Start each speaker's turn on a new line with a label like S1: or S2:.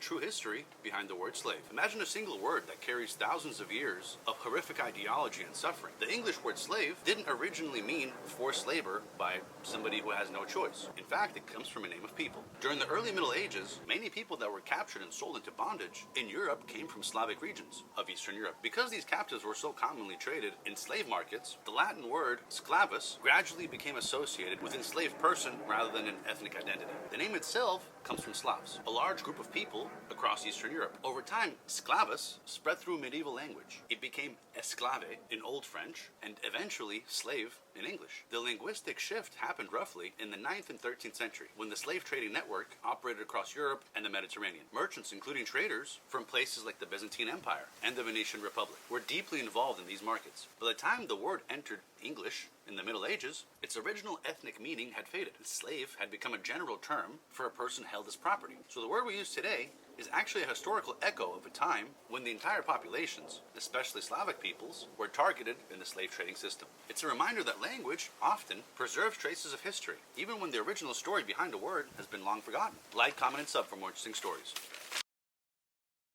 S1: true history behind the word slave. Imagine a single word that carries thousands of years of horrific ideology and suffering. The English word slave didn't originally mean forced labor by somebody who has no choice. In fact, it comes from a name of people. During the early Middle Ages, many people that were captured and sold into bondage in Europe came from Slavic regions of Eastern Europe. Because these captives were so commonly traded in slave markets, the Latin word sclavus gradually became associated with enslaved person rather than an ethnic identity. The name itself comes from Slavs, a large group of people across Eastern Europe. Over time, sclavus spread through medieval language. It became esclave in Old French and eventually slave in English. The linguistic shift happened roughly in the 9th and 13th century when the slave trading network operated across Europe and the Mediterranean. Merchants, including traders from places like the Byzantine Empire and the Venetian Republic, were deeply involved in these markets. By the time the word entered English in the Middle Ages, its original ethnic meaning had faded. Slave had become a general term for a person held as property. So the word we use today is actually a historical echo of a time when the entire populations, especially Slavic peoples, were targeted in the slave trading system. It's a reminder that language often preserves traces of history, even when the original story behind a word has been long forgotten. Like, comment, and sub for more interesting stories.